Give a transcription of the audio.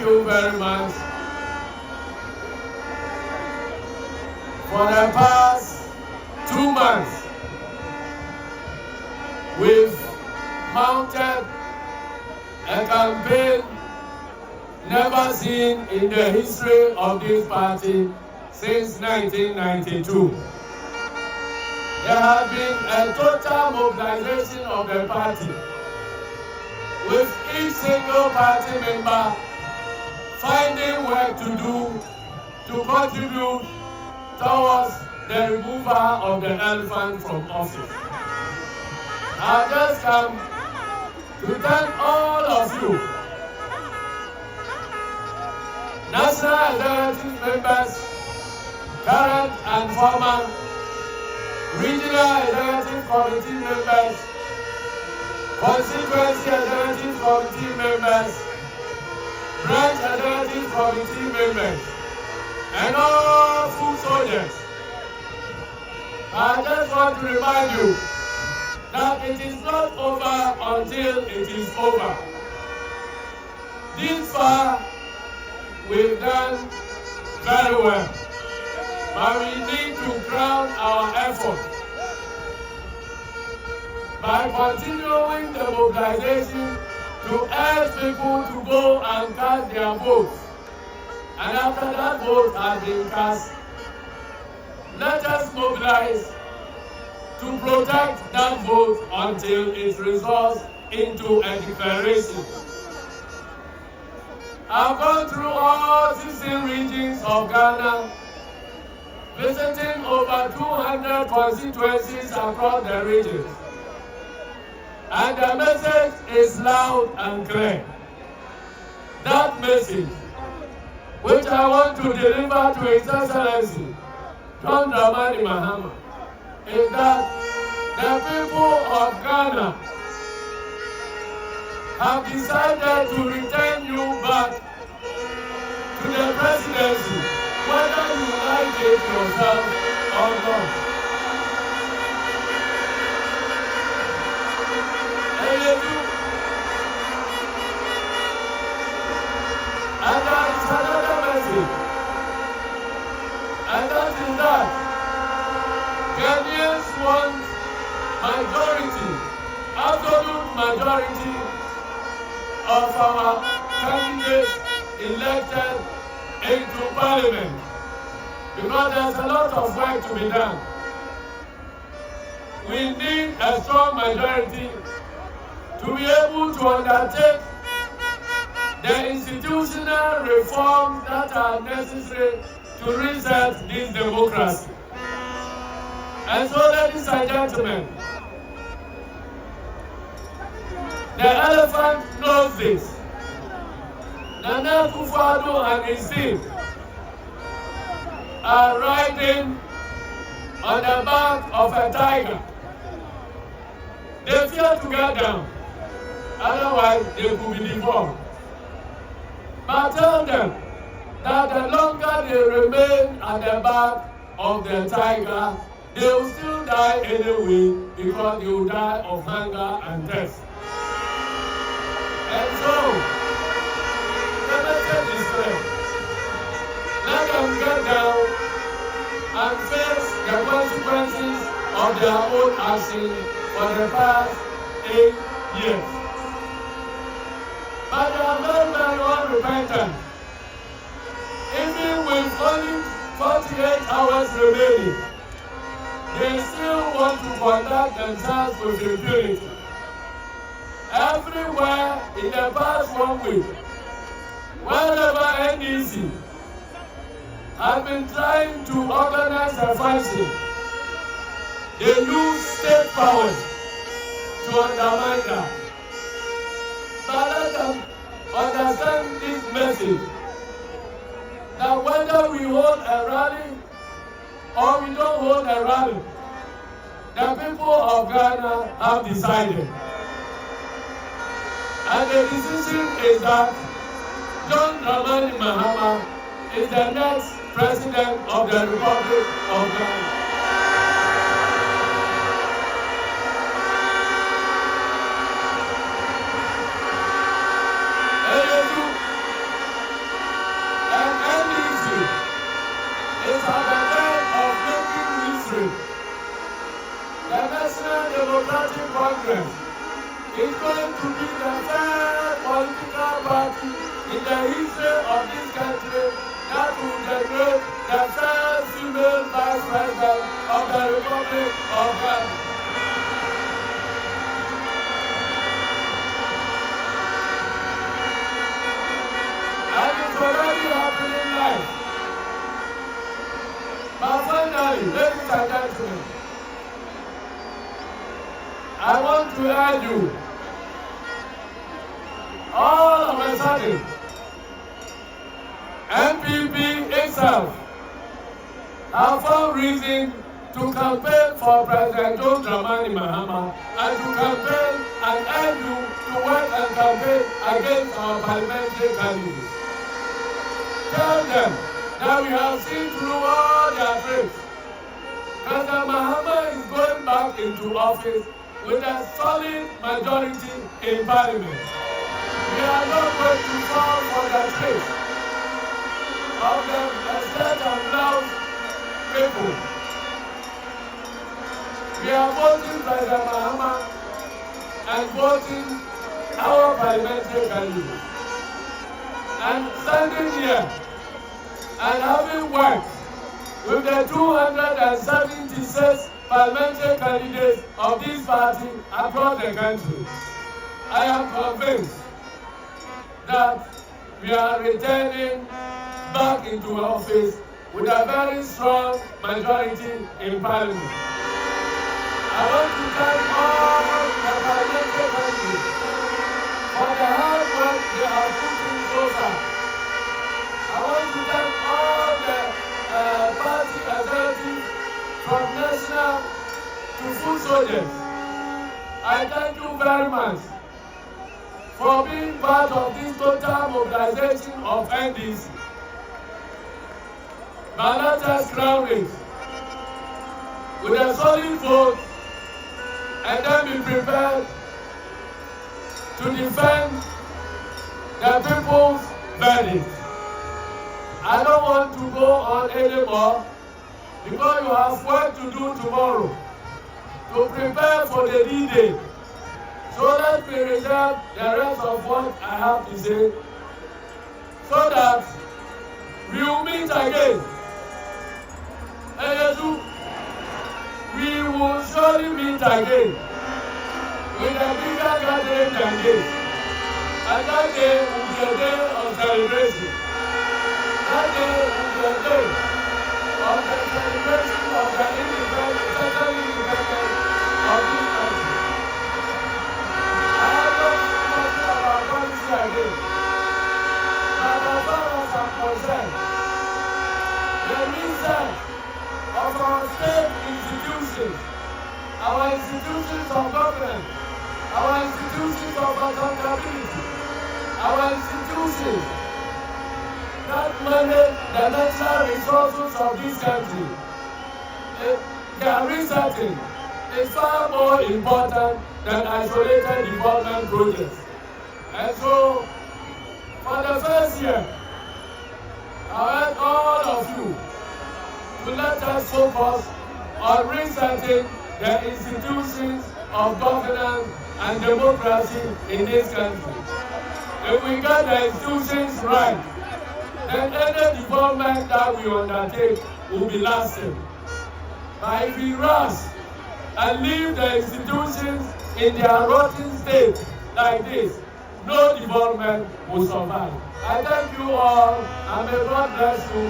you very much. For the past 2 months, we've mounted a campaign never seen in the history of this party since 1992. There has been a total mobilization of the party, with each single party member finding work to do to contribute towards the removal of the elephant from office. I've just come to thank all of you, national executive members, current and former, regional executive committee members, constituency executive committee members, branch executive committee members, and all food soldiers. I just want to remind you that it is not over until it is over. This far, we've done very well, but we need to crown our effort by continuing the mobilization to urge people to go and cast their votes. And after that vote has been cast, let us mobilize to protect that vote until it results into a declaration. I've gone through all 16 regions of Ghana, visiting over 200 constituencies across the regions. And the message is loud and clear. That message, which I want to deliver to His Excellency, John Dramani Mahama, is that the people of Ghana have decided to return you back to the presidency, whether you like it yourself or not. And there is another message, and that is that Ghanaians want majority, absolute majority of our candidates elected into parliament, because there's a lot of work to be done. We need a strong majority to be able to undertake the institutional reforms that are necessary to reset this democracy. And so, ladies and gentlemen, the elephant knows this. Nana Akufo-Addo and his team are riding on the back of a tiger. They fear to get down, otherwise they could be deformed. But tell them that the longer they remain at the back of the tiger, they will still die anyway, because they will die of hunger and thirst. And so, the message is clear. Let them get down and face the consequences of their own actions for the past 8 years. But they are very unrepentant. Even with only 48 hours remaining, they still want to conduct themselves with impunity. Everywhere in the past 1 week, wherever NDC has been trying to organize a function, they use state powers to undermine that. But let them understand this message, that whether we hold a rally or we don't hold a rally, the people of Ghana have decided. And the decision is that John Dramani Mahama is the next president of the Republic of Ghana. the first political party in the history of this country that will generate the first female vice president of the Republic of Ghana. And it's already happening live. But finally, ladies and gentlemen, I want to urge you, all of a sudden, MPP itself have found reason to campaign for President John Dramani Mahama and to campaign and urge you to work and campaign against our parliamentary candidates. Tell them that we have seen through all their tricks. President Mahama is going back into office with a solid majority in parliament. We are not going to fall for the tricks of the state and loud people. We are voting President Mahama and voting our parliamentary candidates. And standing here and having worked with the 276 parliamentary candidates of this party across the country, I am convinced that we are returning back into office with a very strong majority in parliament. I want to thank all the parliamentary candidates for the hard work they have put in so far. I want to thank all the party executives from national to food soldiers. I thank you very much for being part of this total mobilization of NDC. But let us crown it with a solid vote and then be prepared to defend the people's verdict. I don't want to go on anymore because you have work to do tomorrow to prepare for the D-Day. So let me reserve the rest of what I have to say so that we will meet again. Asiedu, we will surely meet again with a bigger gathering than this. And that day will be a day of celebration. That day will be a day of the celebration of the independence, total independence of this country. I have not spoken about policy again. But as far as I'm concerned, the research of our state institutions, our institutions of government, our institutions of accountability, our institutions that manage the natural resources of this country, their researching is far more important than isolated development projects. And so, for the first year, I urge all of you to let us focus on researching the institutions of governance and democracy in this country. If we get the institutions right, then any development that we undertake will be lasting. But if we rush and leave the institutions in their rotten state like this, no development will survive. I thank you all, and may God bless you.